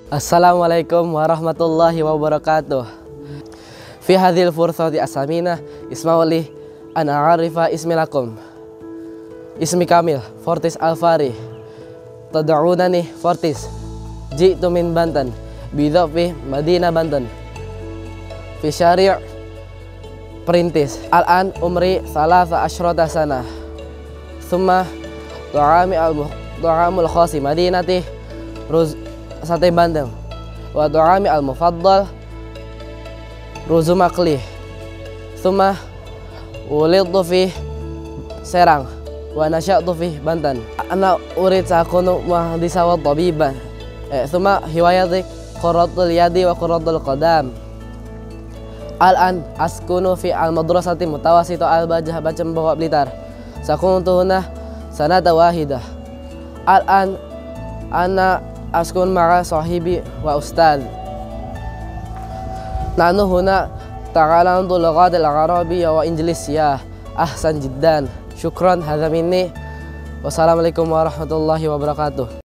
Assalamualaikum warahmatullahi wabarakatuh. Fi hadhil fursati asamina ismauli an a'arifa ismilakum. Ismi kamil Fortis Alfari. Tad'unani Fortis. Ji'tu min Banten. Bidhafi Madinah Banten. Fi syari' Perintis. Al-an umri salasa asyrata sana. Thumma du'amul khasi Madinati Sate Bandeng. Wa du'ami al-mufaddal Ruzu Makli. Thumma ulidtu fi Serang wa nasya'tu fi Banten. Ana urid sakunu muhdisa wa tabiban. Thumma hiwayati qurratul yadi wa qurratul qadam. Al-an askunu fi al-madrasati mutawassita al-Bajah Bacem Bawak Blitar. Sakuntu huna sanata wahidah. Al-an ana askun ma'a sahibi wa ustad. Nahnu huna ta'alamtu lughat al-arabiyya wa injlisiyya. Ahsan jiddan. Syukran, hadza minni. Wassalamualaikum warahmatullahi wabarakatuh.